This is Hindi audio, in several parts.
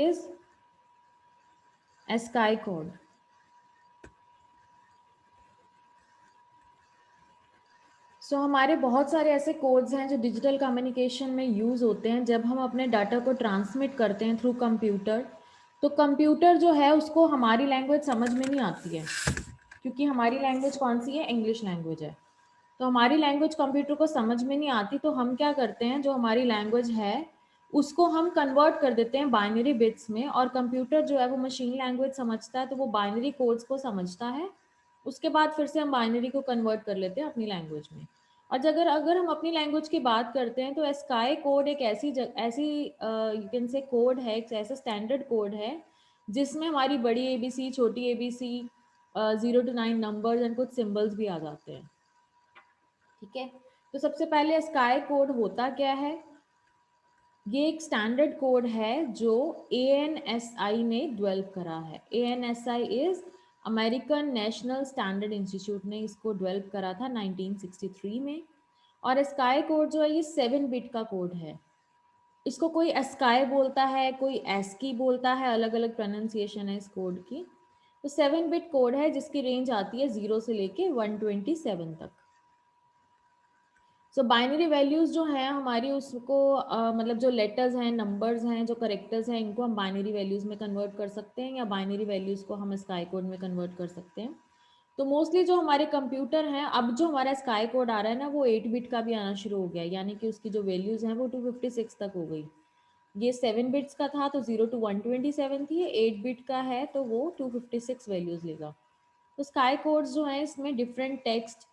is ASCII code. हमारे बहुत सारे ऐसे कोड्स हैं जो डिजिटल कम्युनिकेशन में यूज़ होते हैं जब हम अपने डाटा को ट्रांसमिट करते हैं थ्रू कंप्यूटर। तो कंप्यूटर जो है उसको हमारी लैंग्वेज समझ में नहीं आती है, क्योंकि हमारी लैंग्वेज कौन सी है, इंग्लिश लैंग्वेज है। तो हमारी लैंग्वेज कंप्यूटर को समझ में नहीं आती, तो हम क्या करते हैं, जो हमारी लैंग्वेज है उसको हम कन्वर्ट कर देते हैं बाइनरी बिट्स में, और कंप्यूटर जो है वो मशीन लैंग्वेज समझता है, तो वो बाइनरी कोड्स को समझता है। उसके बाद फिर से हम बाइनरी को कन्वर्ट कर लेते हैं अपनी लैंग्वेज में। और अगर अगर हम अपनी लैंग्वेज की बात करते हैं तो एस्काई कोड एक ऐसी यू कैन से कोड है, एक ऐसा स्टैंडर्ड कोड है जिसमें हमारी बड़ी एबीसी, छोटी एबीसी, 0 to 9 नंबर्स एंड कुछ सिंबल्स भी आ जाते हैं। ठीक है, तो सबसे पहले स्काई कोड होता क्या है? ये एक स्टैंडर्ड कोड है जो ANSI ने डेवलप करा है। ANSI is American national standard institute ने इसको डेवलप करा था 1963 में। और स्काई कोड जो है ये 7 बिट का कोड है। इसको कोई स्काई बोलता है, कोई एस्की बोलता है, अलग अलग प्रोनाउंसिएशन है इस कोड की। तो 7 बिट कोड है जिसकी रेंज आती है 0 से लेके 127 तक। बाइनरी वैल्यूज़ जो हैं हमारी उसको मतलब जो लेटर्स हैं, नंबर्स हैं, जो करेक्टर्स हैं, इनको हम बाइनरी वैल्यूज़ में कन्वर्ट कर सकते हैं, या बाइनरी वैल्यूज़ को हम स्काई कोड में कन्वर्ट कर सकते हैं। तो मोस्टली जो हमारे कंप्यूटर हैं, अब जो हमारा स्काई कोड आ रहा है ना, वो 8 बिट का भी आना शुरू हो गया है, यानी कि उसकी जो वैल्यूज़ हैं वो 256 तक हो गई। ये 7 बिट्स का था तो 0 to 127 थी, 8 बिट का है तो वो 256 वैल्यूज़ लेगा। तो स्काई कोड्स जो हैं इसमें डिफरेंट टेक्स्ट,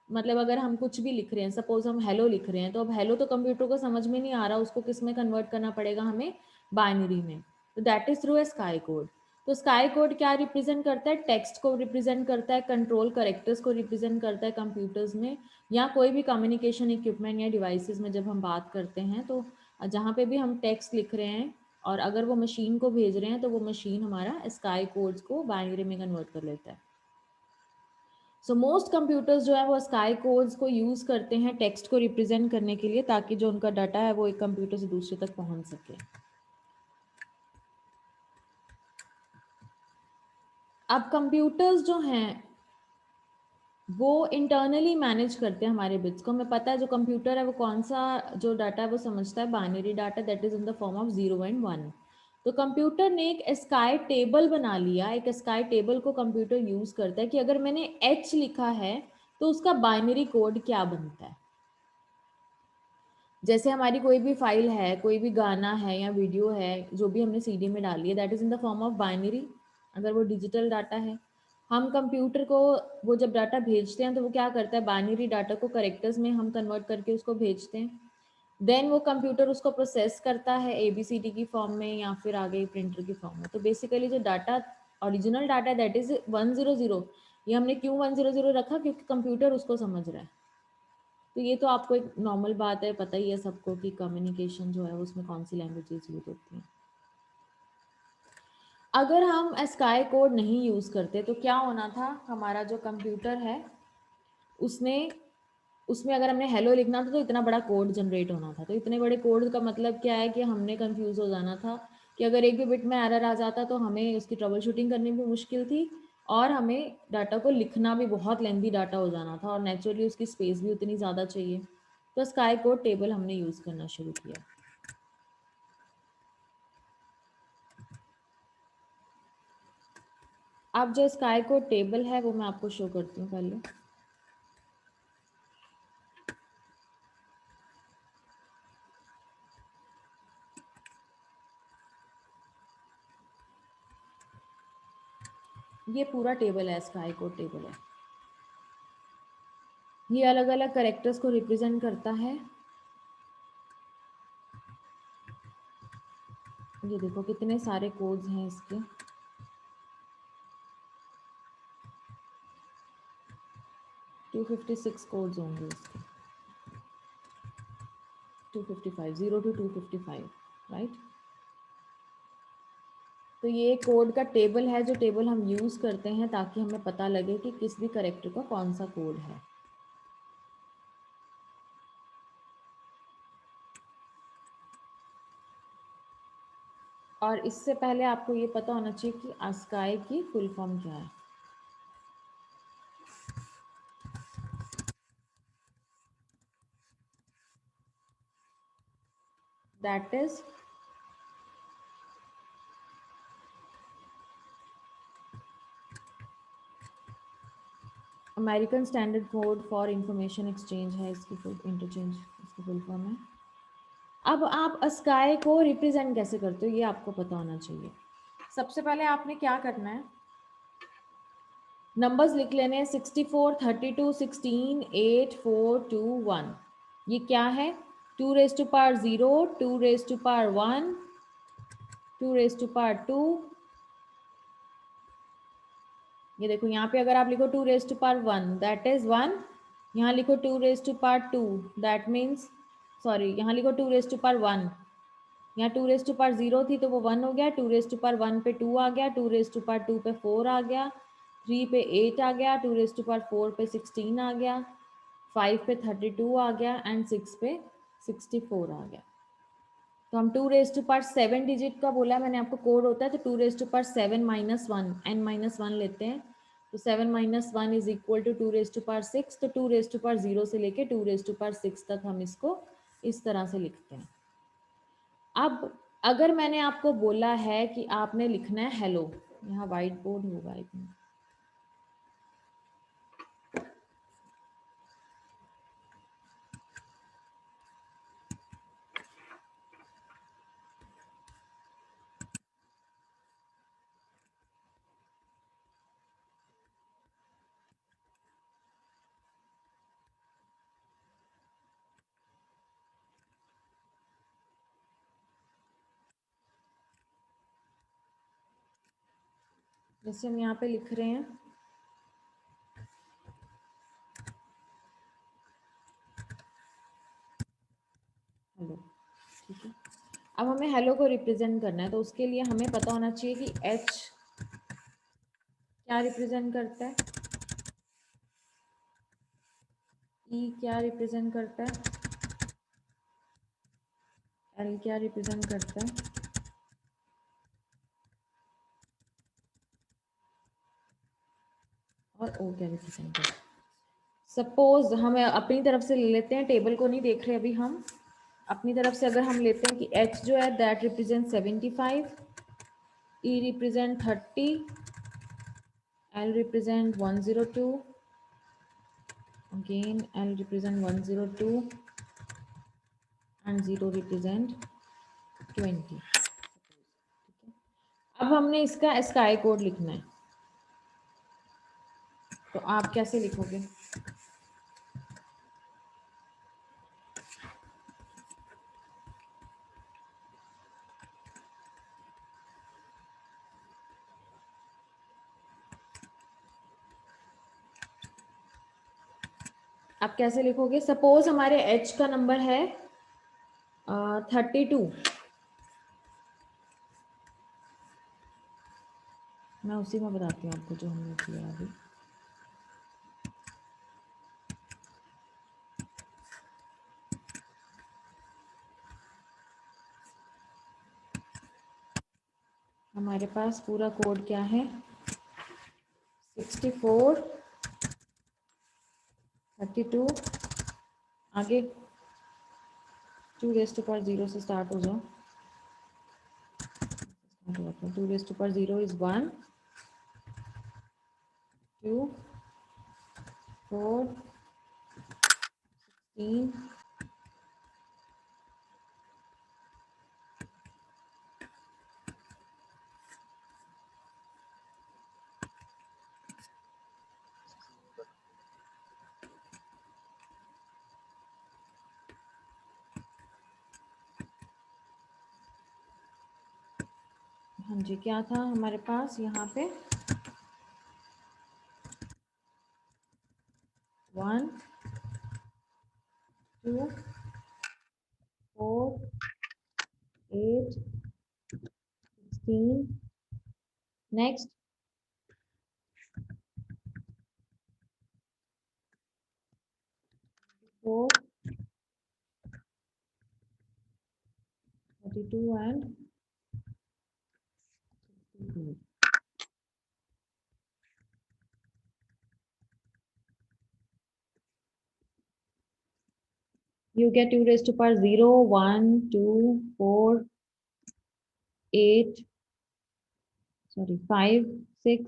मतलब अगर हम कुछ भी लिख रहे हैं, सपोज हम हेलो लिख रहे हैं, तो अब हेलो तो कंप्यूटर को समझ में नहीं आ रहा, उसको किस में कन्वर्ट करना पड़ेगा हमें, बाइनरी में। तो that is through a sky code. तो स्काई कोड क्या रिप्रेजेंट करता है? टेक्स्ट को रिप्रेजेंट करता है, कंट्रोल करेक्टर्स को रिप्रेजेंट करता है कंप्यूटर्स में, या कोई भी कम्युनिकेशन इक्विपमेंट या डिवाइसेस में जब हम बात करते हैं, तो जहाँ पे भी हम टेक्स्ट लिख रहे हैं और अगर वो मशीन को भेज रहे हैं तो वो मशीन हमारा स्काई कोड्स को बाइनरी में कन्वर्ट कर लेता है। मोस्ट कंप्यूटर्स जो है वो स्काई कोड्स को यूज़ करते हैं टेक्स्ट को रिप्रेजेंट करने के लिए, ताकि जो उनका डाटा है वो एक कंप्यूटर से दूसरे तक पहुंच सके। अब कंप्यूटर्स जो हैं वो इंटरनली मैनेज करते हैं हमारे बिट्स को। हमें पता है जो कंप्यूटर है वो कौन सा जो डाटा है वो समझता है, binary data, that is in the form of 0 and 1। तो कंप्यूटर ने एक स्काई टेबल बना लिया। एक स्काई टेबल को कंप्यूटर यूज करता है कि अगर मैंने H लिखा है तो उसका बाइनरी कोड क्या बनता है। जैसे हमारी कोई भी फाइल है, कोई भी गाना है या वीडियो है, जो भी हमने सीडी में डाली है, that is in the form of binary, अगर वो डिजिटल डाटा है। हम कंप्यूटर को वो जब डाटा भेजते हैं तो वो क्या करता है, बाइनरी डाटा को करेक्टर्स में हम कन्वर्ट करके उसको भेजते हैं। देन वो कंप्यूटर उसको प्रोसेस करता है ABCD की फॉर्म में या फिर आगे प्रिंटर की फॉर्म में। तो बेसिकली जो data, original data, that is 100। ये हमने क्यों 100 रखा? क्योंकि कंप्यूटर उसको समझ रहा है। तो ये तो आपको एक नॉर्मल बात है, पता ही है सबको कि कम्युनिकेशन जो है उसमें कौन सी लैंग्वेजेस यूज होती हैं। अगर हम स्काई कोड नहीं यूज़ करते तो क्या होना था, हमारा जो कंप्यूटर है उसने उसमें अगर हमने हेलो लिखना था तो इतना बड़ा कोड जनरेट होना था। तो इतने बड़े कोड का मतलब क्या है कि हमने कंफ्यूज हो जाना था कि अगर एक भी बिट में एरर आ जाता तो हमें उसकी ट्रबल शूटिंग करनी भी मुश्किल थी, और हमें डाटा को लिखना भी बहुत लेंदी डाटा हो जाना था, और नेचुरली उसकी स्पेस भी उतनी ज़्यादा चाहिए। तो स्काई कोड टेबल हमने यूज़ करना शुरू किया। अब जो स्काई कोड टेबल है वो मैं आपको शो करती हूँ पहले। ये पूरा टेबल है, स्काई कोड टेबल है। ये अलग अलग करेक्टर्स को रिप्रेजेंट करता है। ये देखो कितने सारे कोड्स हैं इसके। 256 कोड्स होंगे इसके। 255, 0 to 255, राइट। तो ये कोड का टेबल है जो टेबल हम यूज़ करते हैं ताकि हमें पता लगे कि किस भी करेक्टर का कौन सा कोड है। और इससे पहले आपको ये पता होना चाहिए कि ASCII की फुल फॉर्म क्या है। That is American standard code for information exchange है, इसकी फुल इंटरचेंज इसकी फुल फॉर्म है। अब आप ASCII को रिप्रेजेंट कैसे करते हो ये आपको पता होना चाहिए। सबसे पहले आपने क्या करना है, नंबर्स लिख लेने हैं 64, 32, 16, 8, 4, 2, 1। ये क्या है, 2 raise to power 0, 2 raise to power 1, 2 raise to power 2। ये देखो यहाँ पे अगर आप लिखो 2 raise to power 1 that is 1, यहाँ लिखो 2 raise to power 2 that means, sorry यहाँ लिखो 2 रेज टू पावर 1, यहाँ 2 रेज टू पावर 0 थी तो वो 1 हो गया, 2 रेज टू पावर 1 पे 2 आ गया, 2 रेज टू पावर 2 पे 4 आ गया, 3 पे 8 आ गया, 2 रेज टू पावर 4 पे 16 आ गया, 5 पे 32 आ गया एंड 6 पे 64 आ गया। तो हम 2 रेज टू पावर 7 डिजिट का बोला मैंने आपको कोड होता है, तो 2 raise to power 7 minus 1 n minus 1 लेते हैं, तो 7 minus 1 is equal to 2 raise to power 6। तो 2 रेज टू पावर 0 से लेके 2 रेज टू पावर 6 तक हम इसको इस तरह से लिखते हैं। अब अगर मैंने आपको बोला है कि आपने लिखना है हेलो, यहाँ व्हाइट बोर्ड होगा आई थिंक, जैसे हम यहाँ पे लिख रहे हैं हेलो, ठीक है। अब हमें हेलो को रिप्रेजेंट करना है, तो उसके लिए हमें पता होना चाहिए कि एच क्या रिप्रेजेंट करता है, ई क्या रिप्रेजेंट करता है, एल क्या रिप्रेजेंट करता है, और ओ क्या रिप्रेजेंट करता है। सपोज हम अपनी तरफ से ले लेते हैं, टेबल को नहीं देख रहे अभी हम, अपनी तरफ से अगर हम लेते हैं कि एच जो है that represent 75, E represent 30, L represent 102, again L represent 102 and 0 represent 20। अब हमने इसका स्काई कोड लिखना है, तो आप कैसे लिखोगे, आप कैसे लिखोगे। सपोज हमारे H का नंबर है 32, मैं उसी में बताती हूँ आपको जो हमने किया अभी। हमारे पास पूरा कोड क्या है, 64, 32, आगे 2 रेज टू पावर 0 से स्टार्ट हो जाओ, 2 रेज टू पावर 0 इज 1, 2, 4, 16, हाँ जी क्या था हमारे पास यहाँ पे 1, 2, 4, 8, 16, next 4, 32 and You get 2 raised to power 0, 1, 2, 4, 8, sorry, 5, 6,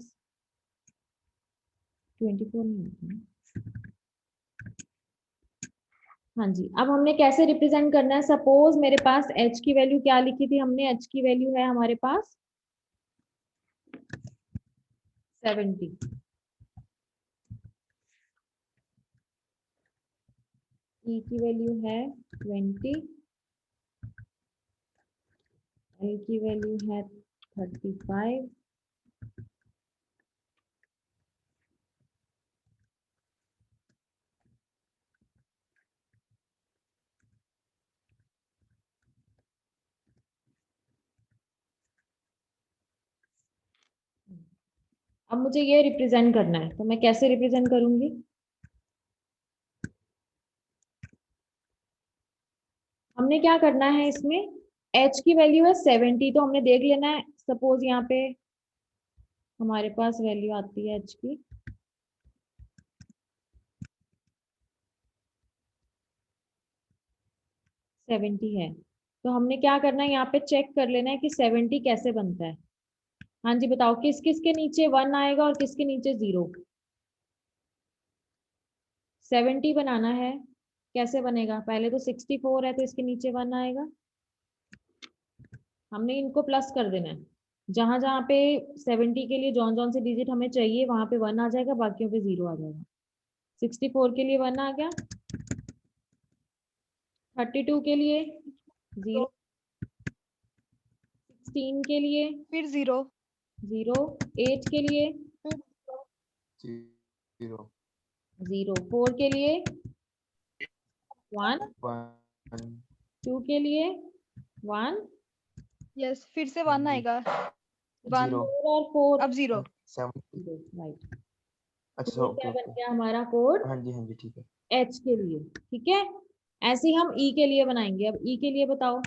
24 नहीं होता है। हाँ जी, अब हमने कैसे रिप्रेजेंट करना है? सपोज मेरे पास h की वैल्यू क्या लिखी थी हमने? h की वैल्यू है हमारे पास 70, e की वैल्यू है 20, l की वैल्यू है 35, अब मुझे ये रिप्रेजेंट करना है, तो मैं कैसे रिप्रेजेंट करूंगी? हमने क्या करना है इसमें? h की वैल्यू है 70, तो हमने देख लेना है। सपोज यहाँ पे हमारे पास वैल्यू आती है h की 70 है, तो हमने क्या करना है? यहाँ पे चेक कर लेना है कि 70 कैसे बनता है। हाँ जी, बताओ किस किस के नीचे 1 आएगा और किसके नीचे 0? 70 बनाना है, कैसे बनेगा? पहले तो 64 है, तो इसके नीचे 1 आएगा। हमने इनको प्लस कर देना है। जहां जहां पे 70 के लिए जौन जौन से डिजिट हमें चाहिए वहां पे 1 आ जाएगा, बाकियों पे 0 आ जाएगा। 64 के लिए 1 आ गया, 32 के लिए 0, 16 के लिए फिर 0, 0, 8 के लिए 0, 0, 4 के लिए 1, 1, 2 के लिए 1, यस, फिर से हाँ 1 जी, आएगा। 1, 0, 4 और 4, अब 0, 70, राइट। अच्छा तो ये ओके क्या बन ओके, गया हमारा कोड? हाँ जी ठीक है। h के लिए, ठीक है। ऐसे ही हम e के लिए बनाएंगे। अब e के लिए बताओ।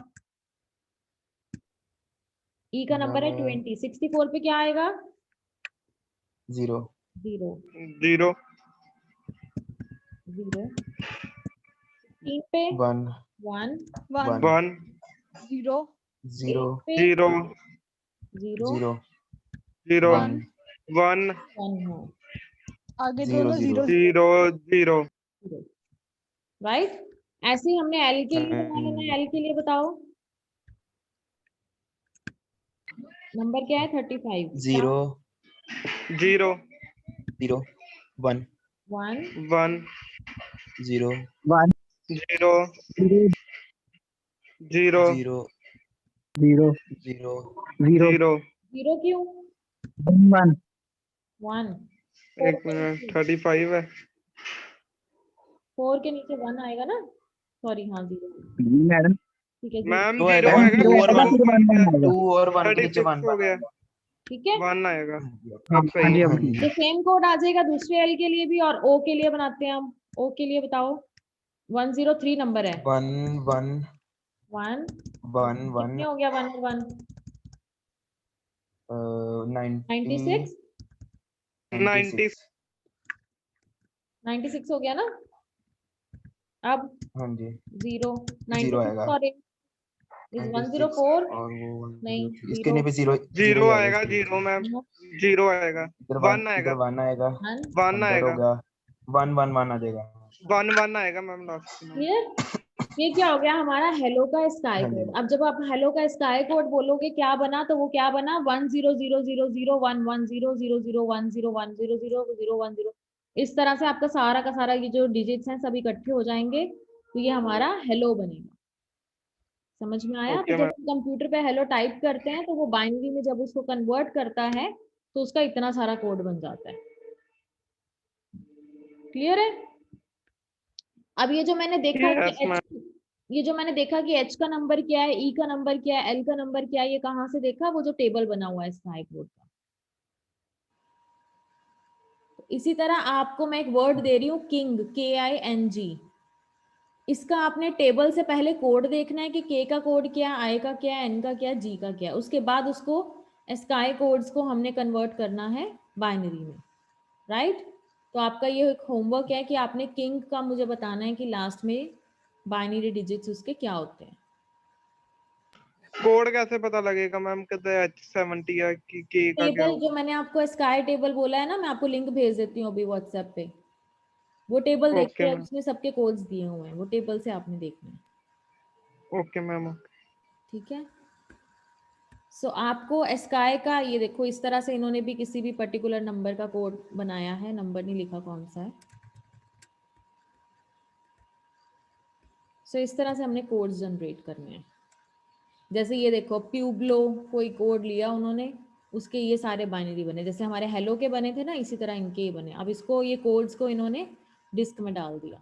e का नंबर है 20, 64 पे क्या आएगा? 0, 0, 0, 0, 3 पे 1, 1, 1, 1, 0, 0, 8 पे 0, 0, 0, 0, 1, 1, 1 है, आगे 0, दोनों 0, 0, 0। 0, राइट। ऐसे ही हमने l के लिए बना लेना है। l के लिए बताओ, नंबर क्या है? 35, 0, 0, 0, 1, 1, 1, 0, 0, 0, 0, 0 0, 0 0। 0 क्यों? 1 1, एक मिनट, 35 है। 4 के नीचे 1 आएगा ना? सॉरी, हाँ 0, मैडम ठीक है 0, मैम तो 0 आएगा आएगा, 2 और 1, फिर 1 1 आएगा। 2 और 1 के नीचे 1 36 हो गया, ठीक है। 1 आएगा। हाँ अब सही जी है। अब हाँ ठीक जी, ये सेम कोड आ जाएगा दूसरे एल के लिए भी, और ओ के लिए बनाते हैं हम। ओ के लिए बताओ, 103 नंबर है। 1, 1, 1, 1, 1, कितने हो गया? 1 और 1, 96, 90, 96 हो गया ना? अब हाँ जी, 0, 0 96 आएगा, और 96 104, और वो नहीं 103, इसके 0, नीचे 0, 0 0 ही आएगा आएगा, इसके नीचे। 0 मैम, 0 आएगा, 1 इधर आएगा, 1 आएगा, 1, 1 अंदर हो आएगा, गया 1, 1, 1 आ जाएगा। 1, 1 आएगा मैम लास्ट में। क्लियर? ये क्या हो गया? हमारा हेलो का स्काई हाँ जी, कोड। अब जब आप हेलो का स्काई कोड बोलोगे क्या बना, तो वो क्या बना? 100001100101010010 इस तरह से आपका सारा का सारा ये जो डिजिट्स हैं सब इकट्ठे हो जाएंगे, तो ये हमारा हेलो बनेगा। समझ में आया? तो ओके जब मैम। हम कंप्यूटर पे हेलो टाइप करते हैं तो वो बाइनरी में जब उसको कन्वर्ट करता है तो उसका इतना सारा कोड बन जाता है। क्लियर है? अब ये जो मैंने देखा कि यस मैम। ये जो मैंने देखा कि h का नंबर क्या है, e का नंबर क्या है, l का नंबर क्या है, ये कहाँ से देखा? वो जो टेबल बना हुआ है स्काई कोड का। तो इसी तरह आपको मैं एक वर्ड दे रही हूँ, किंग, KING। इसका आपने टेबल से पहले कोड देखना है कि k का कोड क्या है, i का क्या है, n का क्या है, g का क्या है। उसके बाद उसको स्काई कोड्स को हमने कन्वर्ट करना है बाइनरी में, राइट? तो आपका ये एक होमवर्क है कि आपने किंग का मुझे बताना है कि लास्ट में बाइनरी डिजिट्स उसके क्या होते हैं। कोड कैसे पता लगेगा मैम कितने H70 या कि के का क्या टेबल होगा? जो मैंने आपको स्काई टेबल बोला है ना, मैं आपको लिंक भेज देती हूँ अभी व्हाट्सएप पे, वो टेबल ओके देखिए, मैम, उसमें सबके कोड्स दिए हुए हैं, वो टेबल से आपने देखना है, ओके मैम। ठीक है? सो आपको स्काई का ये देखो, इस तरह से इन्होंने भी किसी भी पर्टिकुलर नंबर का कोड बनाया है, नंबर नहीं लिखा कौन सा है। सो इस तरह से हमने कोड्स जनरेट करने हैं। जैसे ये देखो, प्यूब्लो कोई कोड लिया उन्होंने, उसके ये सारे बाइनरी बने, जैसे हमारे हेलो के बने थे ना, इसी तरह इनके ही बने। अब इसको ये कोड्स को इन्होंने डिस्क में डाल दिया,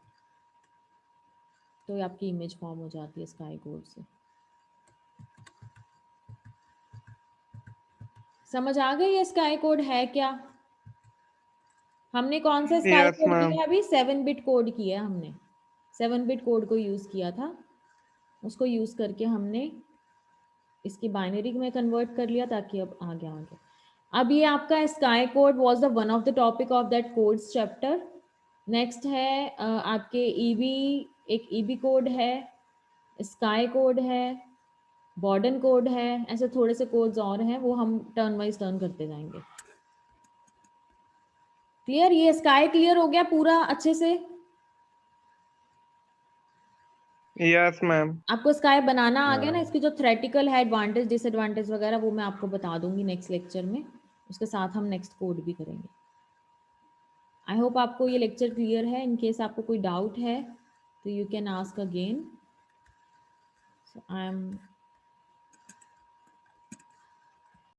तो ये आपकी इमेज फॉर्म हो जाती है स्काई कोड से। समझ आ गई ये स्काई कोड है क्या? हमने कौन सा स्काई यस कोड मैम। किया? अभी 7 बिट कोड किया हमने, 7 बिट कोड को यूज किया था, उसको यूज करके हमने इसकी बाइनरी में कन्वर्ट कर लिया, ताकि अब आगे अब ये आपका sky code was the one of the topic of that codes chapter. Next है आपके ईबी, एक ईबी कोड है, स्काई कोड है, बॉर्डन कोड है, ऐसे थोड़े से कोड्स और हैं, वो हम टर्न वाइज टर्न करते जाएंगे। क्लियर? ये स्काई क्लियर हो गया पूरा अच्छे से? Yes ma'am. आपको स्काई बनाना आ गया ना? हाँ। इसकी जो थ्रेटिकल है, एडवांटेज डिसएडवांटेज वगैरह, वो मैं आपको बता दूंगी नेक्स्ट लेक्चर में, उसके साथ हम नेक्स्ट कोड भी करेंगे। आई होप आपको ये लेक्चर क्लियर है। इन केस आपको कोई डाउट है तो you can ask again. So I am